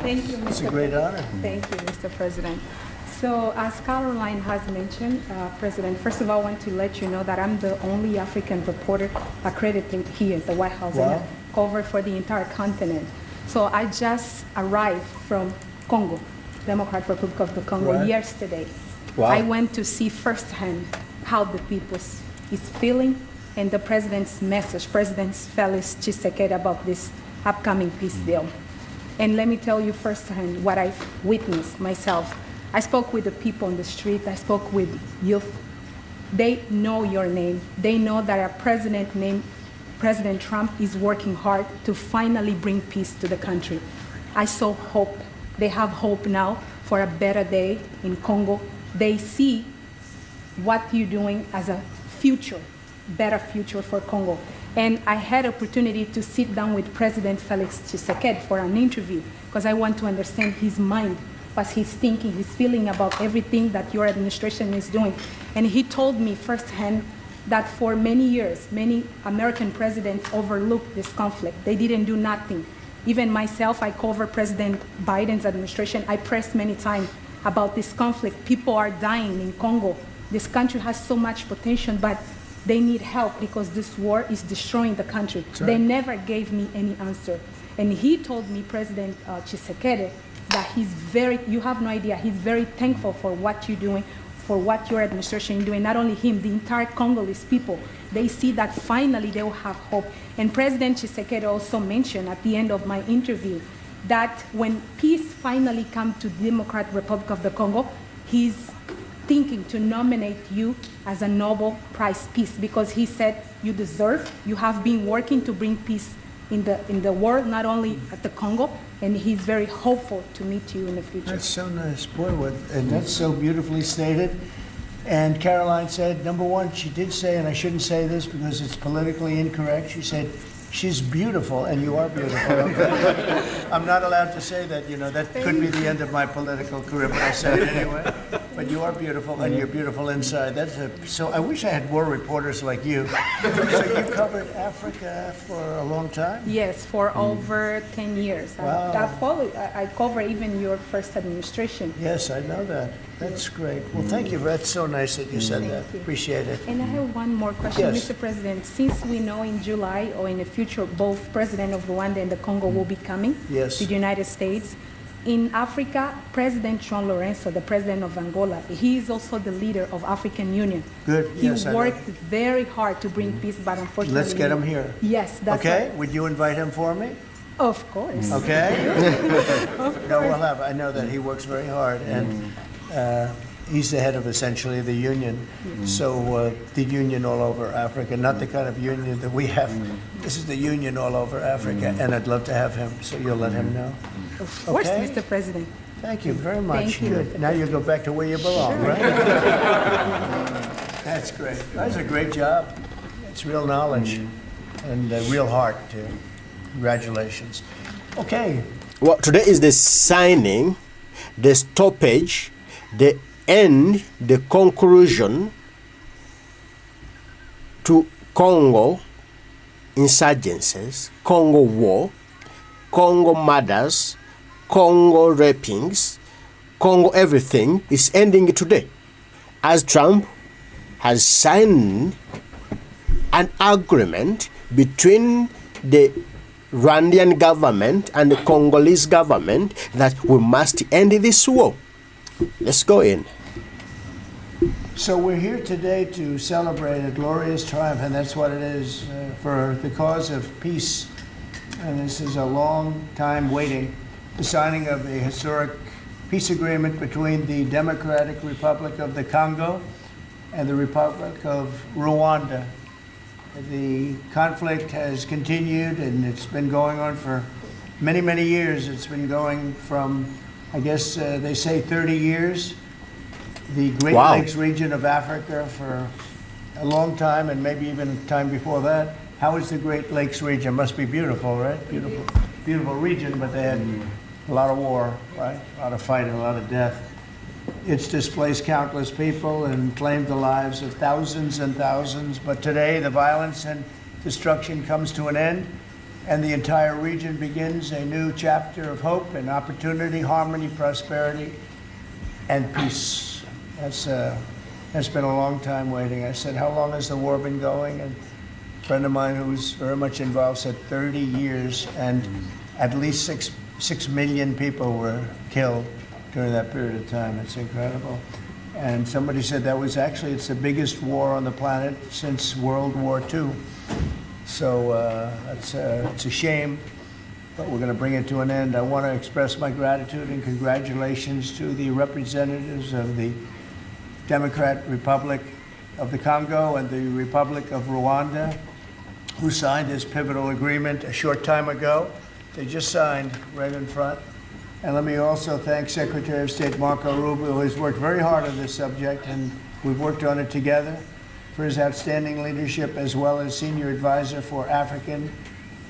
Thank you, Mr. It's a great honor. Thank you, Mr. President. So as Caroline has mentioned, President, first of all, I want to let you know that I'm the only African reporter accredited here at the White House and I cover for the entire continent. So I just arrived from Congo, Democratic Republic of the Congo, yesterday. Wow. I went to see firsthand how the people is feeling and the president's message, President Felix Tshisekedi, about this upcoming peace deal. And let me tell you firsthand what I've witnessed myself. I spoke with the people on the street. I spoke with youth. They know your name. They know that a president named President Trump is working hard to finally bring peace to the country. I saw hope. They have hope now for a better day in Congo. They see what you're doing as a future, better future for Congo. And I had opportunity to sit down with President Felix Tshisekedi for an interview because I want to understand his mind, what he's thinking, his feeling about everything that your administration is doing. And he told me firsthand that for many years, many American presidents overlooked this conflict. They didn't do nothing. Even myself, I cover President Biden's administration. I pressed many times about this conflict. People are dying in Congo. This country has so much potential, but they need help because this war is destroying the country. Right. They never gave me any answer. And he told me, President Tshisekedi, that he's you have no idea, he's very thankful for what you're doing, for what your administration is doing. Not only him, the entire Congolese people, they see that finally they will have hope. And President Tshisekedi also mentioned at the end of my interview that when peace finally comes to the Democratic Republic of the Congo, he's thinking to nominate you as a Nobel Prize Peace because he said you deserve, you have been working to bring peace in the world, not only at the Congo, and he's very hopeful to meet you in the future. That's so nice. Boy, and that's so beautifully stated. And Caroline said, number one, she did say, and I shouldn't say this because it's politically incorrect, she said, she's beautiful, and you are beautiful. I'm not allowed to say that, you know, that could be the end of my political career, but I said it anyway. But you are beautiful, and you're beautiful inside. So I wish I had more reporters like you. So you covered Africa for a long time? Yes, for over 10 years. Wow. I cover even your first administration. Yes, I know that. That's great. Well, thank you. That's so nice that you said that. You. Appreciate it. And I have one more question, yes. Mr. President. Since we know in July or in the future, both President of Rwanda and the Congo will be coming yes. to the United States. In Africa, President João Lourenço, the president of Angola, he is also the leader of African Union. Good. He yes, worked very hard to bring peace, but unfortunately... Let's get him here. Yes, that's okay. right. Would you invite him for me? Of course. Okay. Of course. No, we'll have. I know that he works very hard, and he's the head of essentially the union. So the union all over Africa, not the kind of union that we have. This is the union all over Africa, and I'd love to have him. So you'll let him know. Of course, okay. Mr. President. Thank you very much. Thank you. Good. Now you go back to where you belong, sure. right? That's great. That's a great job. It's real knowledge and real heart too. Congratulations. Okay. Well, today is the signing, the stoppage, the end, the conclusion to Congo insurgencies, Congo war, Congo murders, Congo rapings, Congo everything is ending today. As Trump has signed an agreement between the Rwandan government and the Congolese government that we must end this war. Let's go in. So we're here today to celebrate a glorious triumph, and that's what it is, for the cause of peace. And this is a long time waiting, the signing of the historic peace agreement between the Democratic Republic of the Congo and the Republic of Rwanda. The conflict has continued, and it's been going on for many, many years. It's been going from, I guess they say 30 years. The Great Lakes region of Africa for a long time, and maybe even time before that. How is the Great Lakes region? Must be beautiful, right? Beautiful, beautiful region, but they had a lot of war, right? A lot of fighting, a lot of death. It's displaced countless people and claimed the lives of thousands and thousands. But today, the violence and destruction comes to an end. and the entire region begins a new chapter of hope and opportunity, harmony, prosperity, and peace. That's been a long time waiting. I said, how long has the war been going? And a friend of mine who was very much involved said 30 years, and at least 6 million people were killed during that period of time. It's incredible. And somebody said that was actually, it's the biggest war on the planet since World War II. So it's a shame, but we're going to bring it to an end. I want to express my gratitude and congratulations to the representatives of the Democratic Republic of the Congo and the Republic of Rwanda, who signed this pivotal agreement a short time ago. They just signed right in front. And let me also thank Secretary of State Marco Rubio, who has worked very hard on this subject, and we've worked on it together, for his outstanding leadership, as well as Senior Advisor for African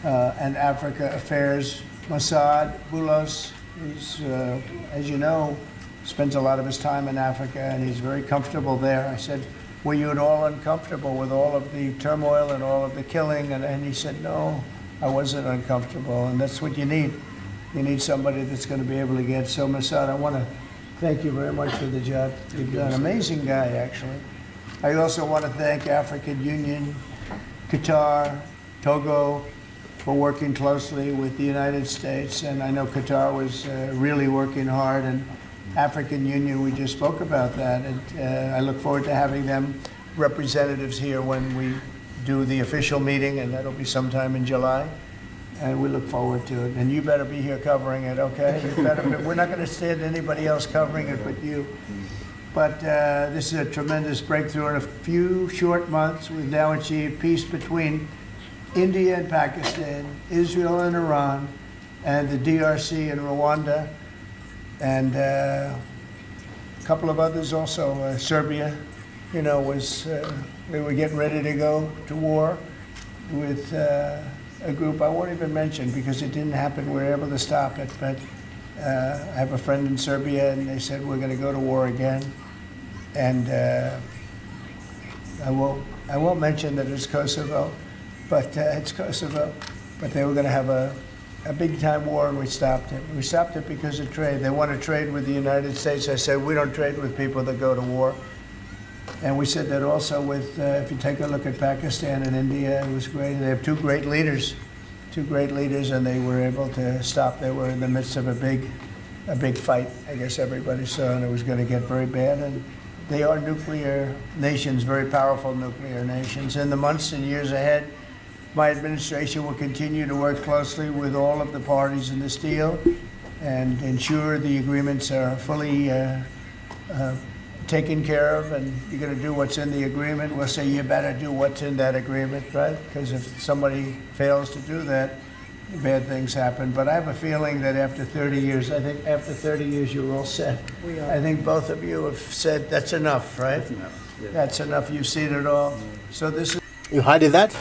and Africa Affairs, Mossad Boulos. He's, as you know, spends a lot of his time in Africa, and he's very comfortable there. I said, were you at all uncomfortable with all of the turmoil and all of the killing? And he said, no, I wasn't uncomfortable, and that's what you need. You need somebody that's going to be able to get. So, Mossad, I want to thank you very much for the job you've done. Amazing guy, actually. I also want to thank African Union, Qatar, Togo, for working closely with the United States. And I know Qatar was really working hard, and African Union, we just spoke about that. And I look forward to having them representatives here when we do the official meeting, and that'll be sometime in July. And we look forward to it. And you better be here covering it, okay? You better be. We're not going to stand anybody else covering it but you. But this is a tremendous breakthrough. In a few short months, we've now achieved peace between India and Pakistan, Israel and Iran, and the DRC and Rwanda, and a couple of others also. Serbia, you know, was they were getting ready to go to war with a group I won't even mention because it didn't happen. We were able to stop it, but I have a friend in Serbia, and they said we're going to go to war again. And I won't mention that it's Kosovo, but it's Kosovo. But they were going to have a big time war, and we stopped it. We stopped it because of trade. They want to trade with the United States. I said, we don't trade with people that go to war. And we said that also with, if you take a look at Pakistan and India, it was great. They have two great leaders, and they were able to stop. They were in the midst of a big fight, I guess everybody saw, and it was going to get very bad. And they are nuclear nations, very powerful nuclear nations. In the months and years ahead, my administration will continue to work closely with all of the parties in this deal and ensure the agreements are fully taken care of, and you're going to do what's in the agreement. We'll say you better do what's in that agreement, right? Because if somebody fails to do that, bad things happen. But I have a feeling that after 30 years, I think after 30 years, you're all set. We are. I think both of you have said that's enough, right? That's enough. Yeah. That's enough. You've seen it all. So this is. You heard that?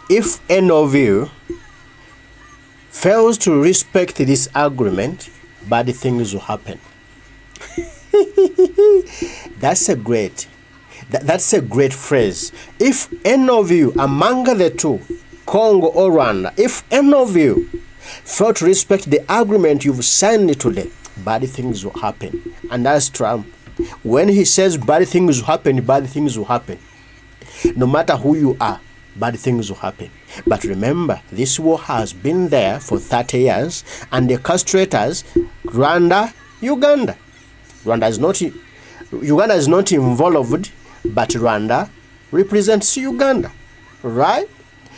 If any of you fails to respect this agreement, bad things will happen. That's a great phrase. If any of you among the two, Congo or Rwanda, if any of you fail to respect the agreement you've signed today, bad things will happen. And that's Trump. When he says bad things will happen, bad things will happen. No matter who you are, bad things will happen. But remember, this war has been there for 30 years, and the castrators, Rwanda, Uganda. Uganda is not involved, but Rwanda represents Uganda, right?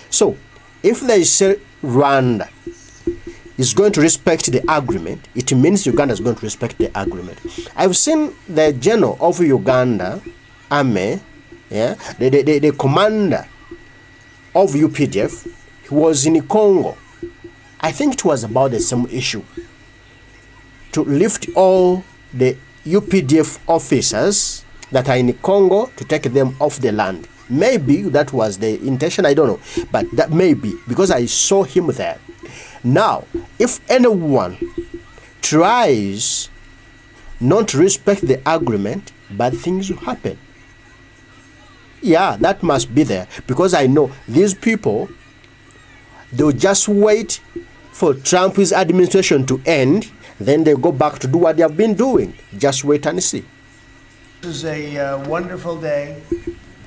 So, if they say Rwanda is going to respect the agreement, it means Uganda is going to respect the agreement. I've seen the general of Uganda Army, the commander of UPDF, he was in Congo. I think it was about the same issue, to lift all the UPDF officers that are in Congo, to take them off the land. Maybe that was the intention, I don't know, but that may be, because I saw him there. Now, if anyone tries not to respect the agreement, bad things will happen. Yeah, that must be there, because I know these people, They'll just wait for Trump's administration to end, then they go back to do what they have been doing. Just wait and see. This is a wonderful day.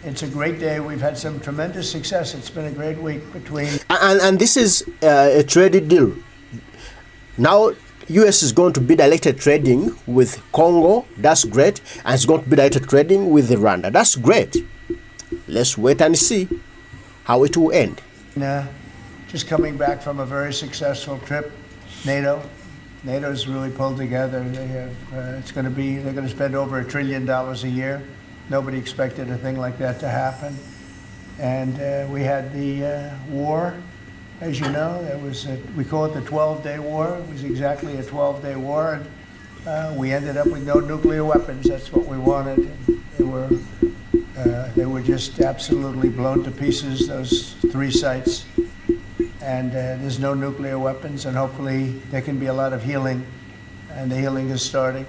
It's a great day. We've had some tremendous success. It's been a great week between... And this is a trade deal. Now, U.S. is going to be directed trading with Congo. That's great. And it's going to be directed trading with Rwanda. That's great. Let's wait and see how it will end. Just coming back from a very successful trip, NATO's really pulled together. They have, they're going to spend over $1 trillion a year. Nobody expected a thing like that to happen. And we had the war, as you know. We call it the 12-day war. It was exactly a 12-day war. And we ended up with no nuclear weapons. That's what we wanted. They were just absolutely blown to pieces, those 3 sites. And there's no nuclear weapons, and hopefully there can be a lot of healing, and the healing is starting.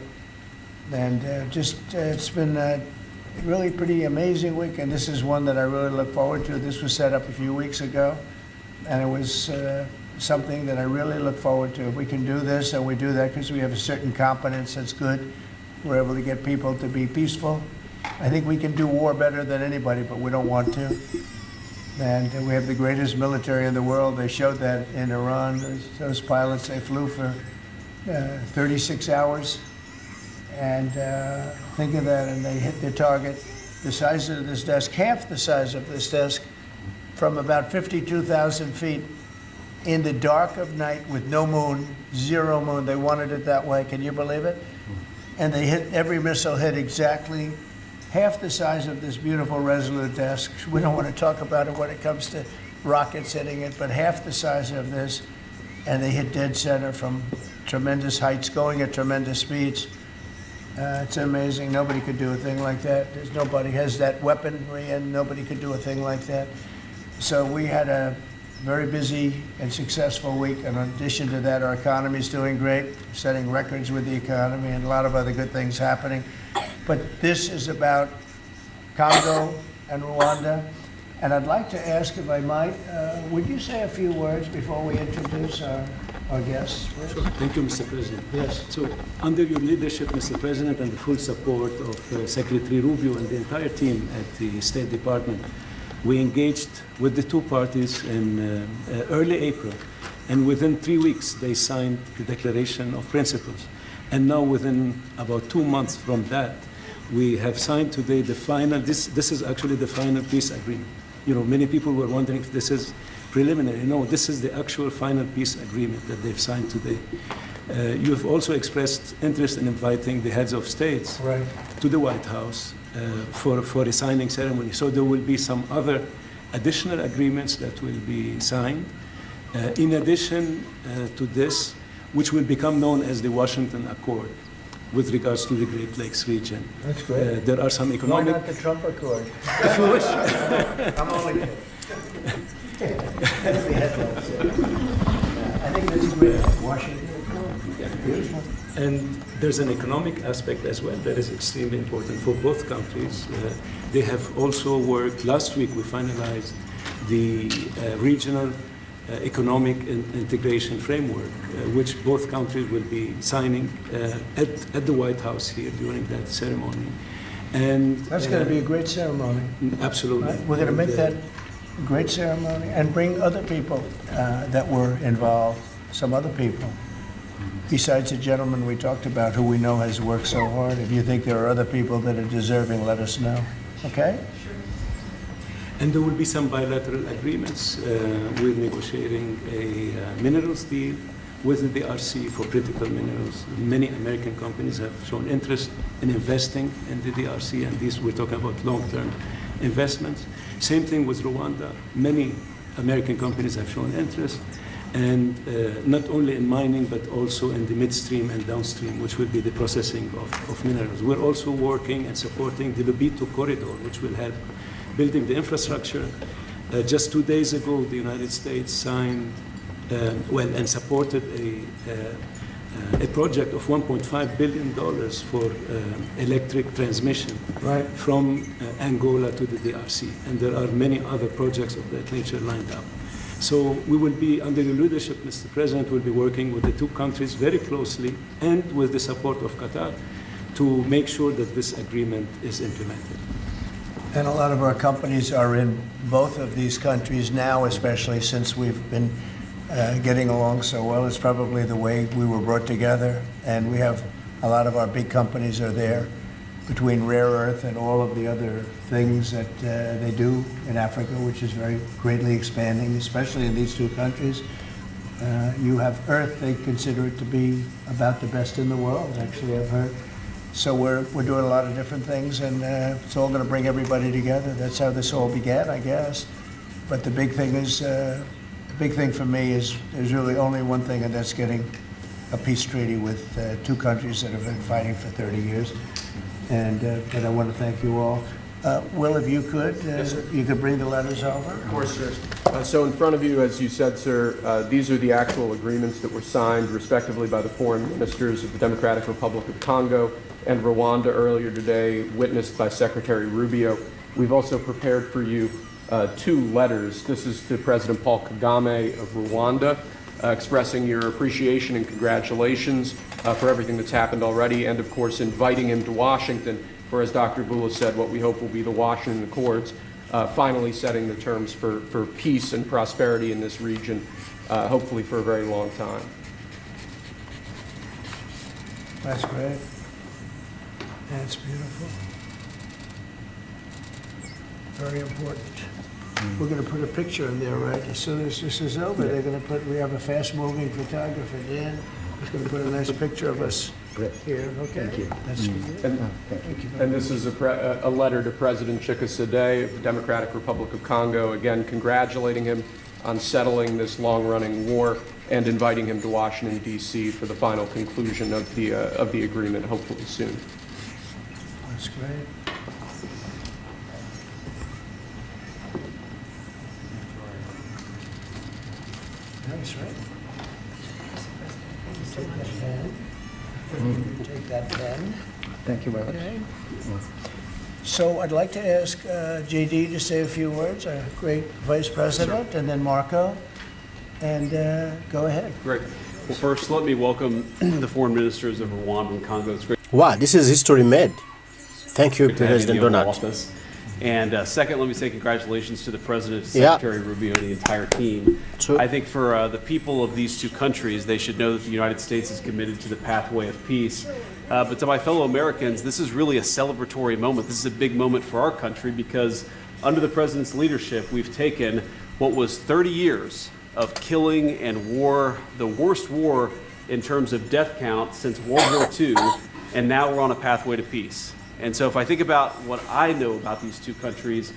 And it's been a really pretty amazing week, and this is one that I really look forward to. This was set up a few weeks ago, and it was something that I really look forward to. If we can do this, and we do that because we have a certain competence that's good, we're able to get people to be peaceful. I think we can do war better than anybody, but we don't want to. And we have the greatest military in the world. They showed that in Iran. Those pilots, they flew for 36 hours. And think of that, and they hit their target. The size of this desk, half the size of this desk, from about 52,000 feet in the dark of night with no moon, 0 moon. They wanted it that way. Can you believe it? And they hit, every missile hit exactly half the size of this beautiful Resolute desk. We don't want to talk about it when it comes to rockets hitting it, but half the size of this, and they hit dead center from tremendous heights, going at tremendous speeds. It's amazing. Nobody could do a thing like that. Nobody has that weaponry, and nobody could do a thing like that. So we had a very busy and successful week, and in addition to that, our economy is doing great, setting records with the economy, and a lot of other good things happening. But this is about Congo and Rwanda. And I'd like to ask, if I might, would you say a few words before we introduce our guests? Sure. Thank you, Mr. President. Yes. So, under your leadership, Mr. President, and the full support of Secretary Rubio and the entire team at the State Department, we engaged with the 2 parties in early April. And within 3 weeks, they signed the Declaration of Principles. And now, within about 2 months from that, we have signed today the final, this is actually the final peace agreement. You know, many people were wondering if this is preliminary. No, this is the actual final peace agreement that they've signed today. You've also expressed interest in inviting the heads of states to the White House for a signing ceremony. So there will be some other additional agreements that will be signed. In addition to this, which will become known as the Washington Accord, with regards to the Great Lakes region. That's great. There are some economic... Why not the Trump Accord? If you wish. I'm only kidding. That's the headlines. I think that's great. Washington Accord. Yeah. Beautiful. And there's an economic aspect as well that is extremely important for both countries. They have also worked, last week we finalized the regional economic integration framework, which both countries will be signing at the White House here during that ceremony. And that's going to be a great ceremony. Absolutely. Right? We're going to make that a great ceremony and bring other people that were involved, some other people, besides the gentleman we talked about who we know has worked so hard. If you think there are other people that are deserving, let us know. Okay? And there will be some bilateral agreements. We're negotiating a minerals deal with the DRC for critical minerals. Many American companies have shown interest in investing in the DRC, and these we're talking about long-term investments. Same thing with Rwanda. Many American companies have shown interest, and not only in mining, but also in the midstream and downstream, which will be the processing of minerals. We're also working and supporting the Lobito corridor, which will help building the infrastructure. Just 2 days ago, the United States signed, and supported a project of $1.5 billion for electric transmission from Angola to the DRC. And there are many other projects of that nature lined up. So we will be, under your leadership, Mr. President, will be working with the two countries very closely and with the support of Qatar to make sure that this agreement is implemented. And a lot of our companies are in both of these countries now, especially since we've been getting along so well. It's probably the way we were brought together, and we have a lot of our big companies are there, between rare earth and all of the other things that they do in Africa, which is very greatly expanding, especially in these two countries. You have earth, they consider it to be about the best in the world, actually, I've heard. So we're doing a lot of different things, and it's all going to bring everybody together. That's how this all began, I guess. But the big thing is, the big thing for me is there's really only one thing, and that's getting a peace treaty with two countries that have been fighting for 30 years. And but I want to thank you all. Will, if you could, you could bring the letters over. Of course, sir. So in front of you, as you said, sir, these are the actual agreements that were signed respectively by the foreign ministers of the Democratic Republic of Congo and Rwanda earlier today, witnessed by Secretary Rubio. We've also prepared for you two letters. This is to President Paul Kagame of Rwanda, expressing your appreciation and congratulations for everything that's happened already, and of course inviting him to Washington for, as Dr. Bula said, what we hope will be the Washington Accords, finally setting the terms for peace and prosperity in this region, hopefully for a very long time. That's great. That's beautiful. Very important. We're going to put a picture in there, right? As soon as this is over, they're going to put, we have a fast-moving photographer, Dan. He's going to put a nice picture of us here. Okay. Thank you. That's And, thank you. and this is a letter to President Chikisade of the Democratic Republic of Congo, again congratulating him on settling this long-running war and inviting him to Washington, D.C. for the final conclusion of the agreement, hopefully soon. That's great. Nice, right? Take that pen. Take that pen. Thank you very much. Okay. So I'd like to ask JD to say a few words, our great Vice President, and then Marco, and go ahead. Great. Well, first, let me welcome the foreign ministers of Rwanda and Congo. It's great Wow, this is history made. Thank you, to have you in President the Oval Donald. Office. And second, let me say congratulations to the President, Yeah. Secretary Rubio, and the entire team. True. I think for the people of these two countries, they should know that the United States is committed to the pathway of peace. But to my fellow Americans, this is really a celebratory moment. This is a big moment for our country because under the President's leadership, we've taken what was 30 years of killing and war, the worst war in terms of death count since World War II, and now we're on a pathway to peace. And so if I think about what I know about these two countries,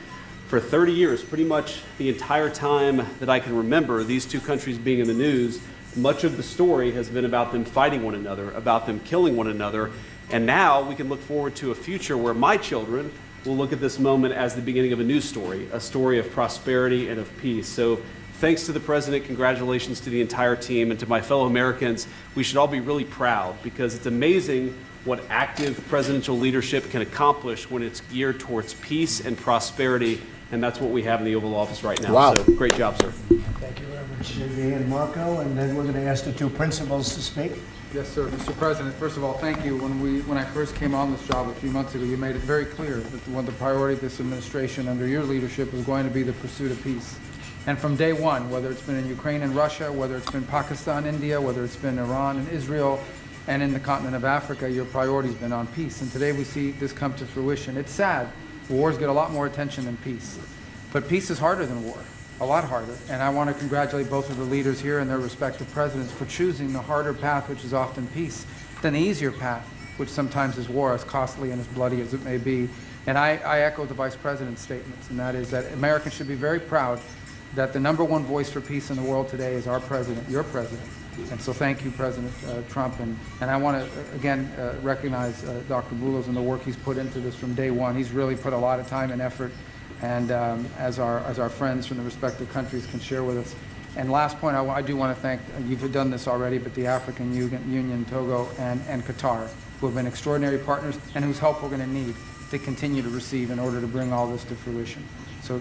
for 30 years, pretty much the entire time that I can remember these two countries being in the news, much of the story has been about them fighting one another, about them killing one another. And now we can look forward to a future where my children will look at this moment as the beginning of a story of prosperity and of peace. So thanks to the President, congratulations to the entire team, and to my fellow Americans, we should all be really proud because it's amazing what active presidential leadership can accomplish when it's geared towards peace and prosperity, and that's what we have in the Oval Office right now. Wow. So great job, sir. Thank you very much, JD and Marco, and then we're going to ask the two principals to speak. Yes, sir. Mr. President, first of all, thank you. When I first came on this job a few months ago, you made it very clear that one of the priority of this administration under your leadership was going to be the pursuit of peace. And from day one, whether it's been in Ukraine and Russia, whether it's been Pakistan, India, whether it's been Iran and Israel, and in the continent of Africa, your priority's been on peace. And today we see this come to fruition. It's sad. Wars get a lot more attention than peace. But peace is harder than war, a lot harder. And I want to congratulate both of the leaders here and their respective presidents for choosing the harder path, which is often peace, than the easier path, which sometimes is war, as costly and as bloody as it may be. And I echo the Vice President's statements, and that is that Americans should be very proud that the #1 voice for peace in the world today is our president, your president. And so thank you, President Trump. And I want to, again, recognize Dr. Boulos and the work he's put into this from day one. He's really put a lot of time and effort, and as our friends from the respective countries can share with us. And last point, I do want to thank, you've done this already, but the African Union, Togo, and Qatar, who have been extraordinary partners and whose help we're going to need to continue to receive in order to bring all this to fruition. So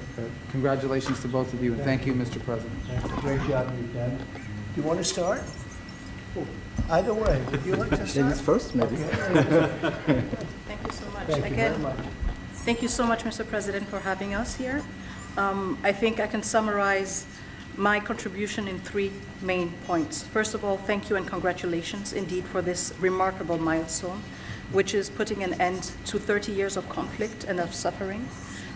congratulations to both of you, and thank you, Mr. President. Great job you've done. Do you want to start? Either way, would you like to start? Ladies first, maybe. Thank you so much. Thank you very much. Thank you so much, Mr. President, for having us here. I think I can summarize my contribution in 3 main points. First of all, thank you and congratulations indeed for this remarkable milestone, which is putting an end to 30 years of conflict and of suffering,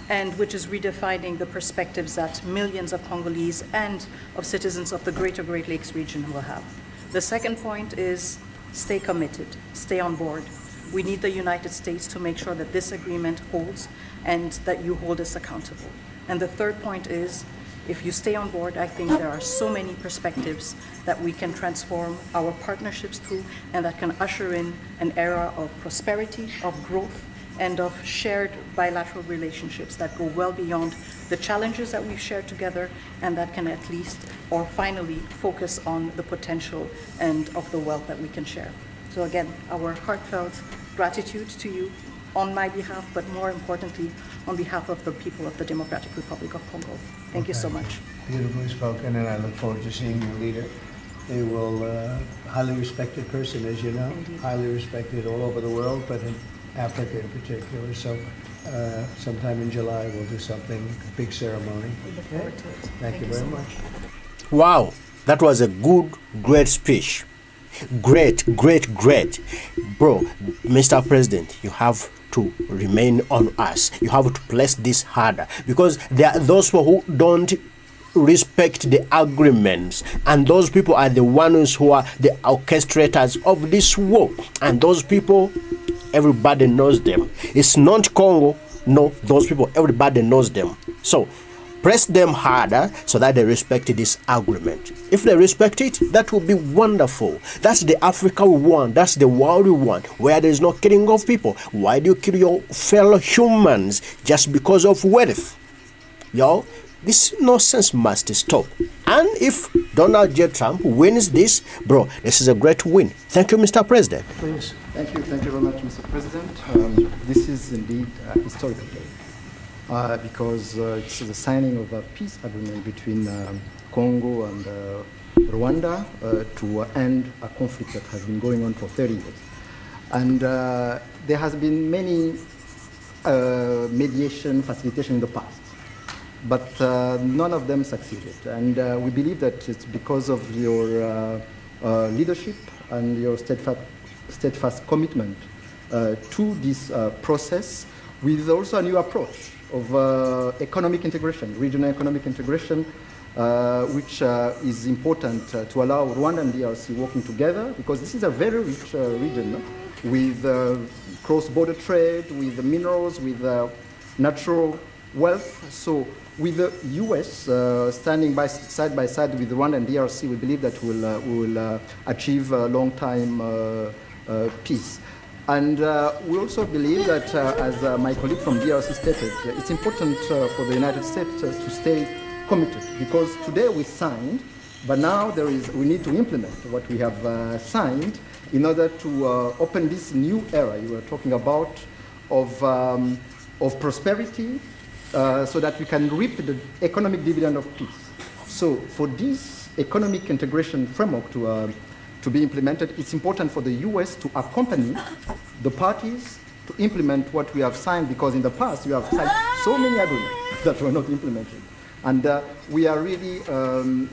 and which is redefining the perspectives that millions of Congolese and of citizens of the greater Great Lakes region will have. The second point is stay committed, stay on board. We need the United States to make sure that this agreement holds and that you hold us accountable. And the third point is, if you stay on board, I think there are so many perspectives that we can transform our partnerships through and that can usher in an era of prosperity, of growth, and of shared bilateral relationships that go well beyond the challenges that we've shared together, and that can at least, or finally, focus on the potential and of the wealth that we can share. So again, our heartfelt gratitude to you on my behalf, but more importantly, on behalf of the people of the Democratic Republic of Congo. Thank you so much. Beautifully spoken, and I look forward to seeing your leader. They will, highly respected person, as you know, Indeed. highly respected all over the world, but in Africa in particular. So sometime in July, we'll do something, a big ceremony. We look forward to it. Thank you very much. Wow, that was a good, great speech. Great. Bro, Mr. President, you have to remain on us. You have to place this harder, because there are those people who don't respect the agreements, and those people are the ones who are the orchestrators of this war. And those people, everybody knows them. It's not Congo. No, those people, everybody knows them. So press them harder so that they respect this agreement. If they respect it, that will be wonderful. That's the Africa we want. That's the world we want, where there is no killing of people. Why do you kill your fellow humans just because of wealth? Yo, this nonsense must stop. And if Donald J. Trump wins this, bro, this is a great win. Thank you, Mr. President. Please. Thank you very much, Mr. President. This is indeed a historical day because it's the signing of a peace agreement between Congo and Rwanda to end a conflict that has been going on for 30 years. And there has been many mediation, facilitation in the past, but none of them succeeded. And we believe that it's because of your leadership and your steadfast commitment to this process, with also a new approach of economic integration, regional economic integration, which is important to allow Rwanda and DRC working together, because this is a very rich region with cross-border trade, with minerals, with natural wealth. So with the U.S. Standing side by side with Rwanda and DRC, we believe that we will achieve a long-time peace. And we also believe that, as my colleague from DRC stated, it's important for the United States to stay committed, because today we signed, but now we need to implement what we have signed in order to open this new era you were talking about of prosperity, so that we can reap the economic dividend of peace. So for this economic integration framework to be implemented, it's important for the U.S. to accompany the parties to implement what we have signed, because in the past you have signed so many agreements that were not implemented. And we are really,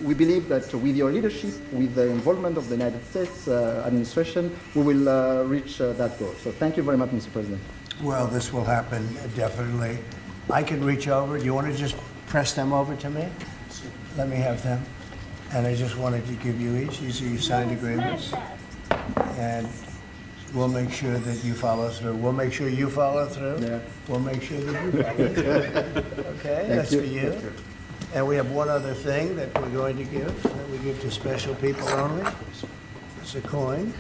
we believe that with your leadership, with the involvement of the United States administration, we will reach that goal. So thank you very much, Mr. President. Well, this will happen, definitely. I can reach over. Do you want to just press them over to me? Let me have them. And I just wanted to give you each. These are your signed agreements. And we'll make sure that you follow through. We'll make sure you follow through. Yeah. We'll make sure that you follow through. Okay, that's for you. And we have one other thing that we're going to give, that we give to special people only. It's a coin.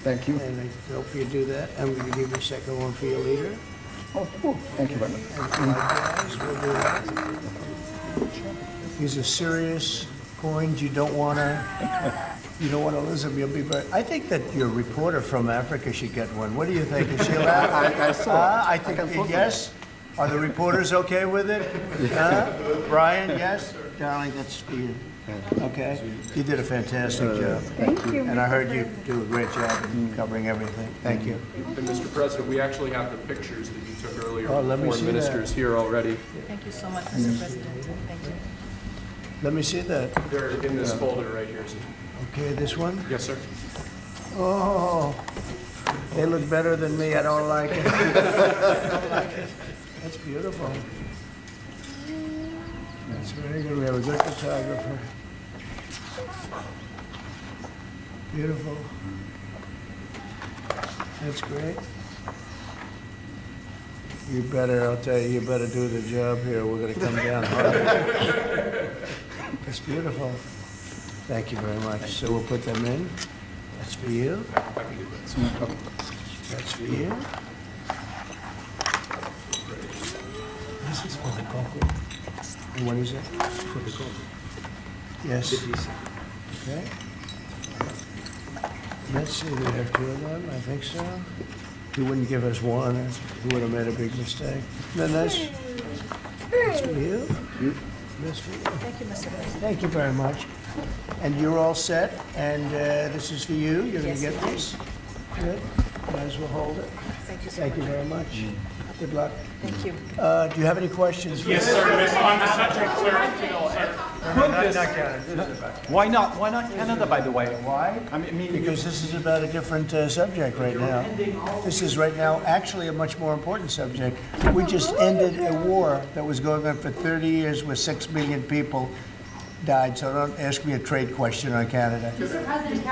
Thank you. And I hope you do that. I'm going to give you a second one for your leader. Oh, cool. Thank you very much. And likewise, we'll do that. These are serious coins. You don't want to lose them. You'll be very. I think that your reporter from Africa should get one. What do you think? Is she allowed? I saw. I think yes. Are the reporters okay with it? Huh? Brian, yes? Darling, that's for you. Okay? You did a fantastic job. Thank you. And I heard you do a great job in covering everything. Thank you. And Mr. President, we actually have the pictures that you took earlier Oh, of let the me foreign see ministers here already. Thank you so much, Mr. President. Thank you. Let me see that. They're in this folder right here, sir. Okay, this one? Yes, sir. Oh, they look better than me. I don't like it. I don't like it. That's beautiful. That's very good. We have a good photographer. Beautiful. That's great. You better, I'll tell you, you better do the job here. We're going to come down hard. That's beautiful. Thank you very much. So we'll put them in. That's for you. That's for you. This is for the cocoa. And what is it? For the cocoa. Yes. Okay. Let's see, we have two of them, I think so. He wouldn't give us one, or he would have made a big mistake. Then that's for you. That's for you. Thank you, Mr. President. Thank you very much. And you're all set, and this is for you. You're going to get this. Good. Might as well hold it. Thank you so Thank you much. very much. Good luck. Thank you. Do you have any questions? Yes, sir. On the subject, sir. Why not? Why not Canada, by the way? Why? I mean, Because this is about a different subject right now. This is right now actually a much more important subject. We just ended a war that was going on for 30 years where 6 million people died. So don't ask me a trade question on Canada. Mr. President,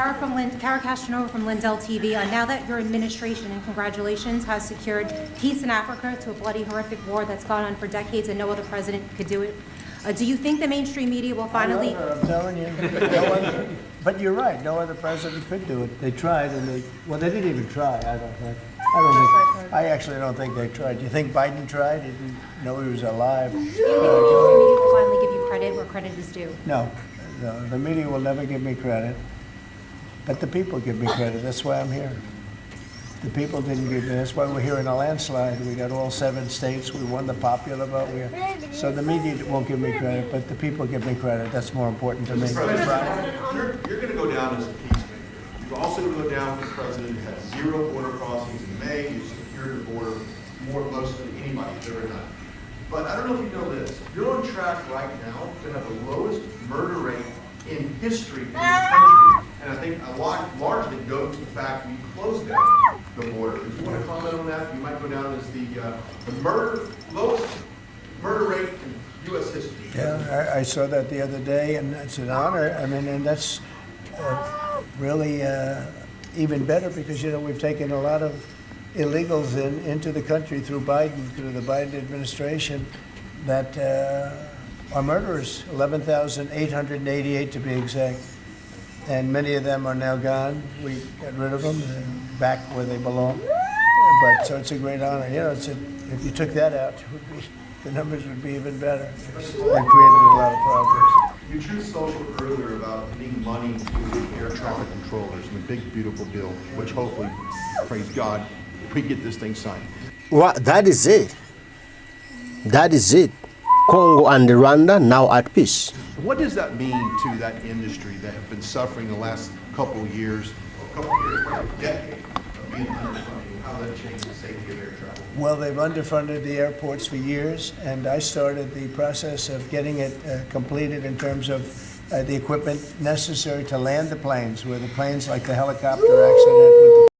Kara Castanova from Lindell TV. Now that your administration, and congratulations, has secured peace in Africa to a bloody, horrific war that's gone on for decades and no other president could do it, do you think the mainstream media will finally... I'm telling you. No other, but you're right. No other president could do it. They tried, and they didn't even try. I actually don't think they tried. Do you think Biden tried? He didn't know he was alive. Do you think the mainstream media will finally give you credit where credit is due? No, the media will never give me credit, but the people give me credit. That's why I'm here. The people didn't give me. That's why we're here in a landslide. We got all 7 states. We won the popular vote. So the media won't give me credit, but the people give me credit. That's more important to me. You're going to go down as a peacemaker. You're also going to go down with the president who had 0 border crossings in May. You secured the border most than anybody has ever done. But I don't know if you know this. You're on track right now to have the lowest murder rate in history in this country. And I think a lot largely goes to the fact we closed down the border. If you want to comment on that, you might go down as the lowest murder rate in U.S. history. Yeah, I saw that the other day, and it's an honor. I mean, and that's really even better because, you know, we've taken a lot of illegals into the country through the Biden administration that are murderers, 11,888 to be exact. And many of them are now gone. We got rid of them, back where they belong. But so it's a great honor. You know, if you took that out, the numbers would be even better. They created a lot of problems. You drew social earlier about needing money to air traffic controllers and the big, beautiful bill, which hopefully, praise God, we get this thing signed. Well, that is it. That is it. Congo and Rwanda now at peace. What does that mean to that industry that have been suffering the last couple of years, probably a decade of being underfunded? How that changes the safety of air travel? Well, they've underfunded the airports for years, and I started the process of getting it completed in terms of the equipment necessary to land the planes, where the planes, like the helicopter accident with the